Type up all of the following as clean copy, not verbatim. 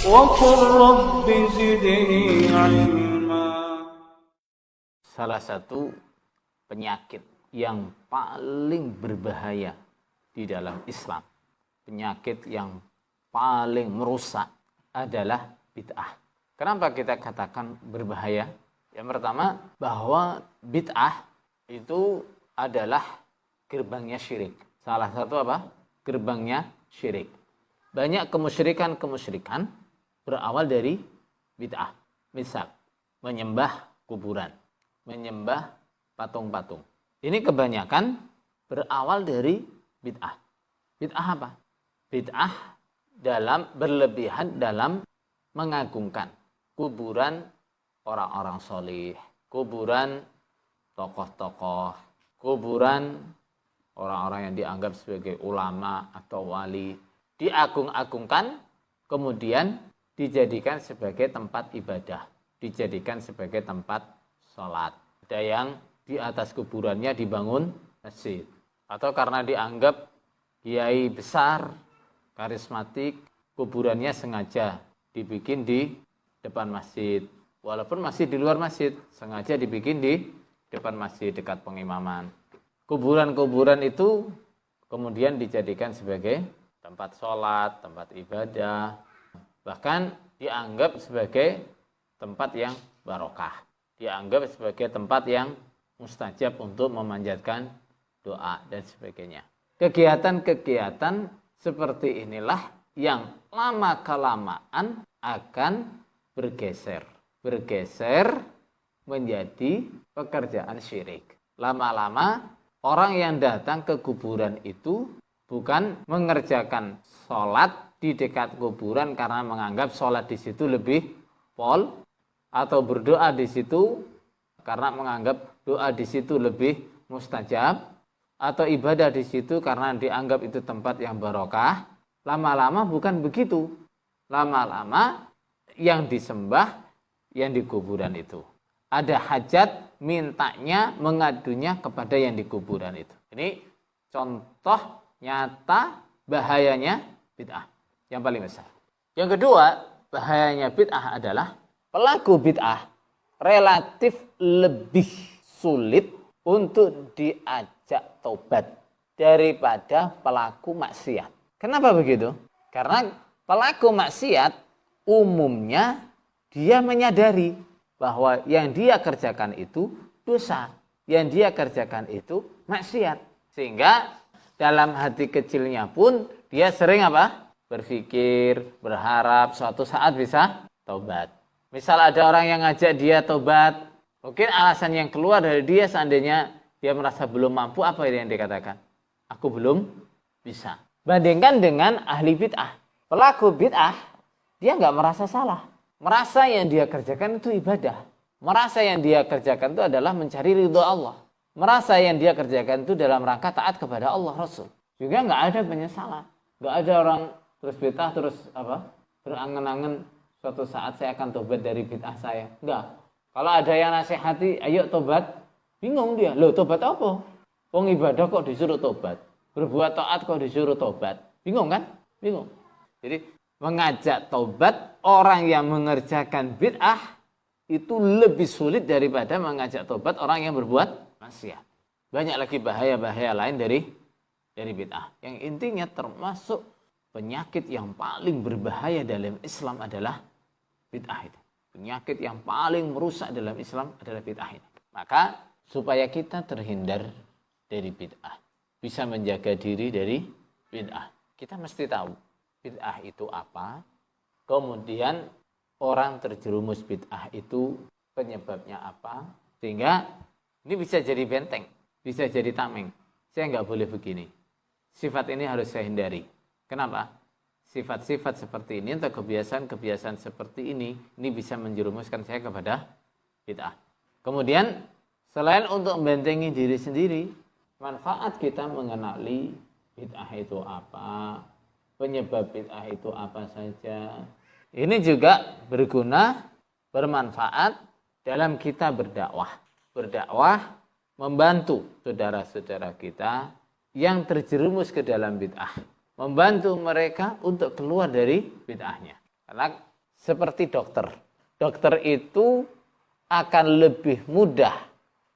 وقل رب زدني علما. Salah satu penyakit yang paling berbahaya di dalam Islam, penyakit yang paling merusak adalah bid'ah. Kenapa kita katakan berbahaya? Yang pertama, bahwa bid'ah itu adalah gerbangnya syirik. Salah satu apa? Gerbangnya syirik. Banyak kemusyrikan berawal dari bid'ah. Misal, menyembah kuburan, menyembah patung-patung. Ini kebanyakan berawal dari bid'ah. Bid'ah apa? Bid'ah dalam berlebihan dalam mengagungkan kuburan orang-orang solih, kuburan tokoh-tokoh, kuburan orang-orang yang dianggap sebagai ulama atau wali, diagung-agungkan, kemudian dijadikan sebagai tempat ibadah, dijadikan sebagai tempat sholat. Ada yang di atas kuburannya dibangun masjid, atau karena dianggap kiai besar, karismatik, kuburannya sengaja dibikin di depan masjid, walaupun masih di luar masjid, sengaja dibikin di depan masjid dekat pengimaman. Kuburan-kuburan itu kemudian dijadikan sebagai tempat sholat, tempat ibadah, bahkan dianggap sebagai tempat yang barokah, dianggap sebagai tempat yang mustajab untuk memanjatkan doa dan sebagainya. Kegiatan-kegiatan seperti inilah yang lama-kelamaan akan bergeser menjadi pekerjaan syirik. Lama-lama orang yang datang ke kuburan itu bukan mengerjakan sholat di dekat kuburan karena menganggap sholat di situ lebih pol, atau berdoa di situ karena menganggap doa di situ lebih mustajab, atau ibadah di situ karena dianggap itu tempat yang barokah. Lama-lama bukan begitu. Lama-lama yang disembah yang di kuburan itu. Ada hajat, mintanya, mengadunya kepada yang di kuburan itu. Ini contoh nyata bahayanya bid'ah yang paling besar. Yang kedua, bahayanya bid'ah adalah pelaku bid'ah relatif lebih sulit untuk diajak taubat daripada pelaku maksiat. Kenapa begitu? Karena pelaku maksiat umumnya dia menyadari bahwa yang dia kerjakan itu dosa, yang dia kerjakan itu maksiat. Sehingga dalam hati kecilnya pun dia sering apa? Berpikir, berharap suatu saat bisa taubat. Misal ada orang yang ngajak dia taubat, mungkin alasan yang keluar dari dia seandainya dia merasa belum mampu, apa yang dikatakan? Aku belum bisa. Bandingkan dengan ahli bid'ah. Pelaku bid'ah, dia nggak merasa salah. Merasa yang dia kerjakan itu ibadah. Merasa yang dia kerjakan itu adalah mencari ridho Allah. Merasa yang dia kerjakan itu dalam rangka taat kepada Allah Rasul. Juga nggak ada penyesalan. Nggak ada orang terus bid'ah terus berangan-angan suatu saat saya akan tobat dari bid'ah saya. Nggak. Kalau ada yang nasihati, ayo tobat, bingung dia. Loh, tobat apa? Wong ibadah kok disuruh tobat? Berbuat taat kok disuruh tobat? Bingung kan? Bingung. Jadi mengajak taubat orang yang mengerjakan bid'ah itu lebih sulit daripada mengajak taubat orang yang berbuat maksiat. Banyak lagi bahaya-bahaya lain dari bid'ah. Yang intinya termasuk penyakit yang paling berbahaya dalam Islam adalah bid'ah itu. Penyakit yang paling merusak dalam Islam adalah bid'ah itu. Maka supaya kita terhindar dari bid'ah, bisa menjaga diri dari bid'ah, kita mesti tahu bid'ah itu apa, kemudian orang terjerumus bid'ah itu penyebabnya apa, sehingga ini bisa jadi benteng, bisa jadi tameng. Saya nggak boleh begini, sifat ini harus saya hindari. Kenapa? Sifat-sifat seperti ini atau kebiasaan-kebiasaan seperti ini bisa menjerumuskan saya kepada bid'ah. Kemudian selain untuk membentengi diri sendiri, manfaat kita mengenali bid'ah itu apa, penyebab bid'ah itu apa saja. Ini juga berguna, bermanfaat dalam kita berdakwah. Berdakwah membantu saudara-saudara kita yang terjerumus ke dalam bid'ah. Membantu mereka untuk keluar dari bid'ahnya. Karena seperti dokter. Dokter itu akan lebih mudah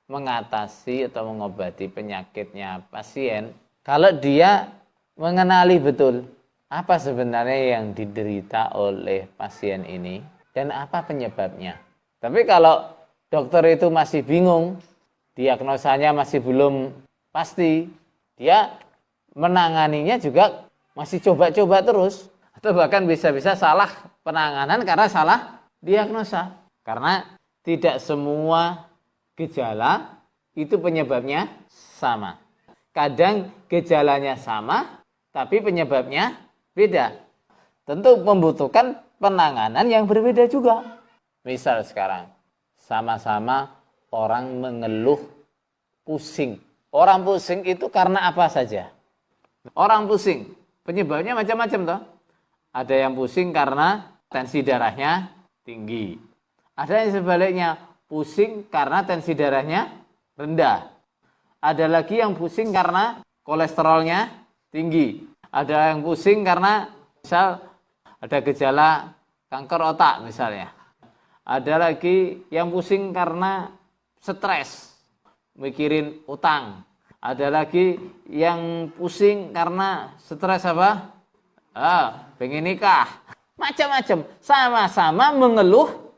mengatasi atau mengobati penyakitnya pasien kalau dia mengenali betul apa sebenarnya yang diderita oleh pasien ini dan apa penyebabnya. Tapi kalau dokter itu masih bingung, diagnosanya masih belum pasti, dia menanganinya juga masih coba-coba terus, atau bahkan bisa-bisa salah penanganan karena salah diagnosa. Karena tidak semua gejala itu penyebabnya sama. Kadang gejalanya sama, tapi penyebabnya beda. Tentu membutuhkan penanganan yang berbeda juga. Misal sekarang, sama-sama orang mengeluh pusing. Orang pusing itu karena apa saja? Orang pusing, penyebabnya macam-macam toh. Ada yang pusing karena tensi darahnya tinggi. Ada yang sebaliknya, pusing karena tensi darahnya rendah. Ada lagi yang pusing karena kolesterolnya tinggi. Ada yang pusing karena misal ada gejala kanker otak misalnya. Ada lagi yang pusing karena stres, mikirin utang. Ada lagi yang pusing karena stres apa? Pengen nikah. Macam-macam. Sama-sama mengeluh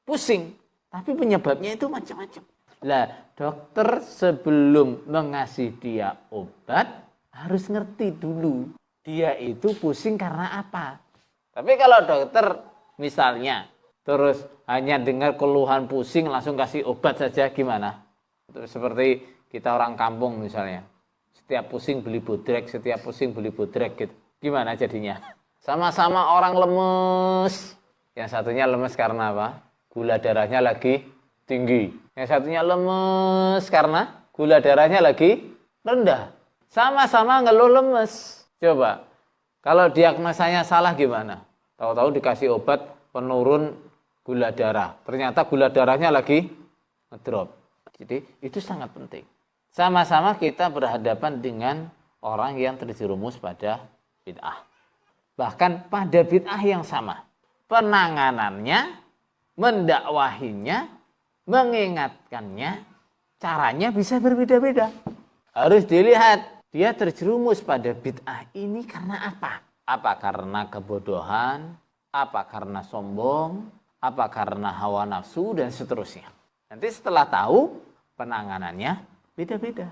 pusing. Tapi penyebabnya itu macam-macam. Lah, dokter sebelum mengasih dia obat harus ngerti dulu dia itu pusing karena apa. Tapi kalau dokter misalnya terus hanya dengar keluhan pusing langsung kasih obat saja gimana? Seperti kita orang kampung misalnya, setiap pusing beli bodrek, setiap pusing beli bodrek gitu. Gimana jadinya? Sama-sama orang lemes. Yang satunya lemes karena apa? Gula darahnya lagi tinggi. Yang satunya lemes karena gula darahnya lagi rendah. Sama-sama ngeluh lemes. Coba, kalau diagnosanya salah gimana? Tahu-tahu dikasih obat penurun gula darah. Ternyata gula darahnya lagi ngedrop. Jadi itu sangat penting. Sama-sama kita berhadapan dengan orang yang terjerumus pada bid'ah. Bahkan pada bid'ah yang sama. Penanganannya, mendakwahinya, mengingatkannya, caranya bisa berbeda-beda. Harus dilihat dia terjerumus pada bid'ah ini karena apa? Apa karena kebodohan? Apa karena sombong? Apa karena hawa nafsu? Dan seterusnya. Nanti setelah tahu, penanganannya beda-beda.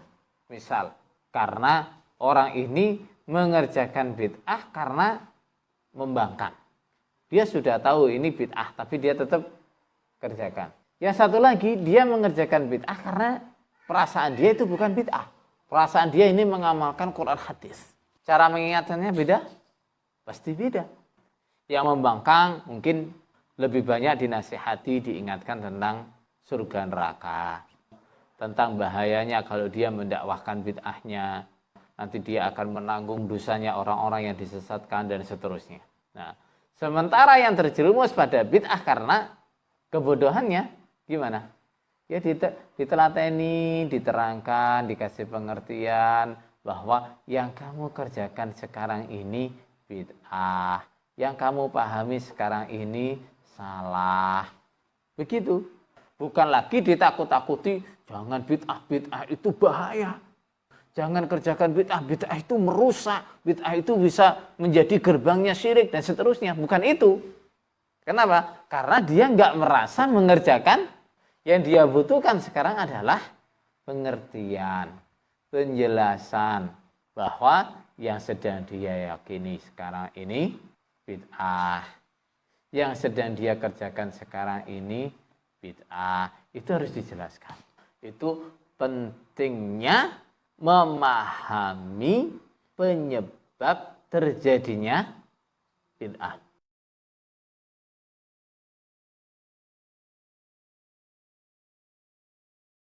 Misal, karena orang ini mengerjakan bid'ah karena membangkang. Dia sudah tahu ini bid'ah, tapi dia tetap kerjakan. Yang satu lagi, dia mengerjakan bid'ah karena perasaan dia itu bukan bid'ah. Perasaan dia ini mengamalkan Quran hadis. Cara mengingatkannya beda? Pasti beda. Yang membangkang mungkin lebih banyak dinasihati, diingatkan tentang surga neraka. Tentang bahayanya kalau dia mendakwahkan bid'ahnya. Nanti dia akan menanggung dosanya orang-orang yang disesatkan dan seterusnya. Nah, sementara yang terjerumus pada bid'ah karena kebodohannya, gimana? Ya ditelateni, diterangkan, dikasih pengertian bahwa yang kamu kerjakan sekarang ini bid'ah. Yang kamu pahami sekarang ini salah. Begitu. Bukan lagi ditakut-takuti, jangan bid'ah itu bahaya. Jangan kerjakan bid'ah itu merusak. Bid'ah itu bisa menjadi gerbangnya syirik dan seterusnya. Bukan itu. Kenapa? Karena dia nggak merasa mengerjakan. Yang dia butuhkan sekarang adalah pengertian, penjelasan bahwa yang sedang dia yakini sekarang ini bid'ah. Yang sedang dia kerjakan sekarang ini bid'ah. Itu harus dijelaskan. Itu pentingnya memahami penyebab terjadinya bid'ah.